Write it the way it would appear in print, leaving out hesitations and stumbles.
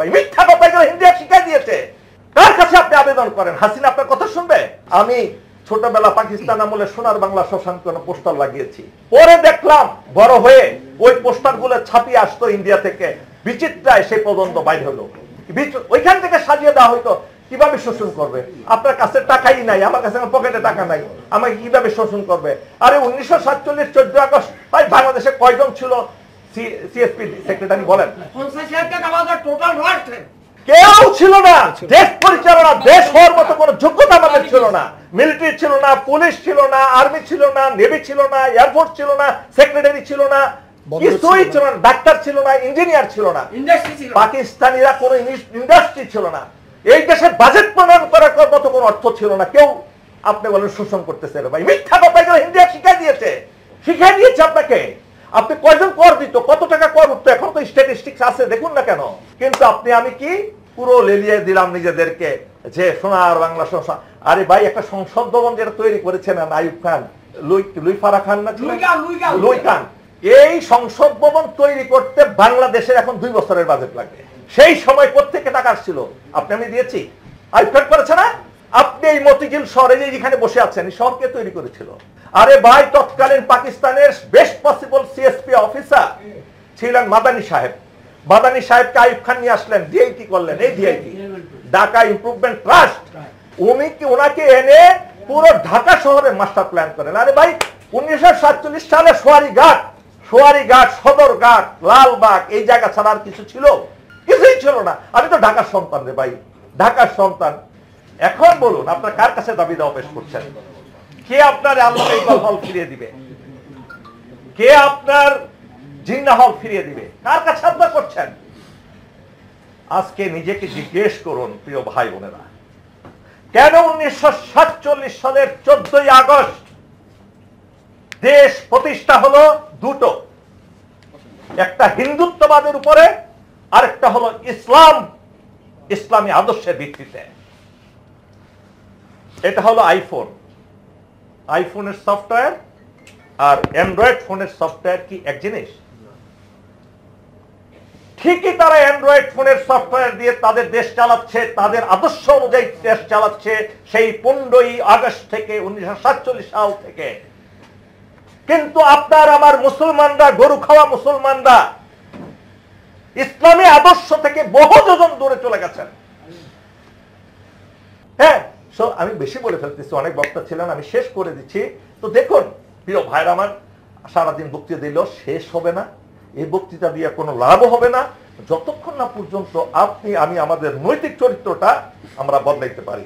মিথ্যা কথা ইন্ডিয়া শিখাই দিয়েছে। কার কাছে আপনি আবেদন করেন? হাসিনা আপনার কথা শুনবে? আমি ছোটবেলা পাকিস্তান আমলে সোনার বাংলা শশাঙ্ক পোস্টার লাগিয়েছি, পরে দেখলাম বড় হয়ে ওই পোস্টার গুলো ছাপিয়ে আসতো ইন্ডিয়া থেকে, বিচিত্রায় সে পর্যন্ত বাইর হলো। ওইখান থেকে সাজিয়ে দেওয়া হইতো। কিভাবে শোষণ করবে? আপনার কাছে টাকাই নাই, আমার কাছে পকেটে টাকা নাই, আমাকে কিভাবে শোষণ করবে? আরে 1947 14 আগস্ট ভাই বাংলাদেশে কয়জন ছিল সিএসপি সেক্রেটারি বলেন? কেউ ছিল না। দেশ পরিচালনা, দেশ হওয়ার মতো কোন যোগ্যতা আমাদের ছিল না। মিলিটারি ছিল না, পুলিশ ছিল না, আর্মি ছিল না, নেভি ছিল না, এয়ারফোর্স ছিল না, সেক্রেটারি ছিল না, কিছুই ছিল না, ডাক্তার ছিল না, ইঞ্জিনিয়ার ছিল না, পাকিস্তানিরা কোন ইন্ডাস্ট্রি ছিল না, এই দেশের বাজেট প্রণয়ন করার মতো কোন অর্থ ছিল না। কেউ আপনি বলেন শোষণ করতেছে ভাই, মিথ্যা কথা ইন্ডিয়া শিখাই দিয়েছে আপনাকে। আপনি কয়জন কর দিত, কত টাকা কর উঠতো, এখন তো স্ট্যাটিস্টিক্স আছে, দেখুন না কেন। কিন্তু আপনি আমি কি পুরো লেলিয়ে দিলাম নিজেদেরকে যে সোনার বাংলা শোষণ। আরে ভাই একটা সংসদ ভবন যেটা তৈরি করেছেন আইয়ুব খান, লুই ফারা খান না, লুই খান, এই সংসদ ভবন তৈরি করতে বাংলাদেশের এখন 2 বছরের বাজেট লাগবে। সেই সময় প্রত্যেকে টাকা আসছিল, আপনি আমি দিয়েছি, আইয়ুব খান করেছে না? আপনি এই মতিঝিল শহরে যেখানে বসে আছেন, এই শহরকে তৈরি করেছিল। আরে ভাই তৎকালীন পাকিস্তানের বেস্ট পসিবল সিএসপি অফিসার ছিলেন মাদানী সাহেব। মাদানী সাহেবকে আইয়ুব খান নিয়ে আসলেন, ডিআইটি করলেন, এই ডিআইটি ঢাকা ইমপ্রুভমেন্ট ট্রাস্ট। ওনাকে এনে পুরো ঢাকা শহরে মাস্টার প্ল্যান করেন। আরে ভাই 1947 সালে সোয়ারিঘাট, সদরঘাট, লালবাগ এই জায়গা ছাড়া আর কিছু ছিল? কিছুই ছিল না। আমি তো ঢাকার সন্তান রে ভাই, ঢাকার সন্তান। এখন বলুন আপনার কার কাছে দাবি দেওয়া পেশ করছেন? কে আপনার আল্লাহ ইকবাল হল ফিরিয়ে দিবে? কে আপনার জিন্নাহ হল ফিরিয়ে দিবে? কার কাছে আপনার করছেন? আজকে নিজেকে জিজ্ঞেস করুন প্রিয় ভাই বোনেরা, কেন 1947 সালের 14 আগস্ট দেশ প্রতিষ্ঠা হলো দুটো, একটা হিন্দুত্ববাদের উপরে, আরেকটা হলো ইসলামী আদর্শের ভিত্তিতে। এটা হলো আইফোনের সফটওয়্যার আর অ্যান্ড্রয়েড ফোনের সফটওয়্যার কি এক জিনিস? ঠিকই তারা অ্যান্ড্রয়েড ফোনের সফটওয়্যার দিয়ে তাদের দেশ চালাচ্ছে, তাদের আদর্শ অনুযায়ী দেশ চালাচ্ছে সেই 15ই আগস্ট থেকে 1947 সাল থেকে। কিন্তু আপনার আমার মুসলমানরা, গরু খাওয়া মুসলমানরা ইসলামী আদর্শ থেকে বহু যোজন দূরে চলে গেছেন। হ্যাঁ, আমি বেশি বলে ফেলতেছি, অনেক বক্তা ছিলেন, আমি শেষ করে দিচ্ছি। তো দেখুন প্রিয় ভাইরা আমার, সারাদিন বক্তৃতা দিল শেষ হবে না, এই বক্তৃতা দিয়ে কোনো লাভও হবে না যতক্ষণ না পর্যন্ত আপনি আমি আমাদের নৈতিক চরিত্রটা আমরা বদলাইতে পারি।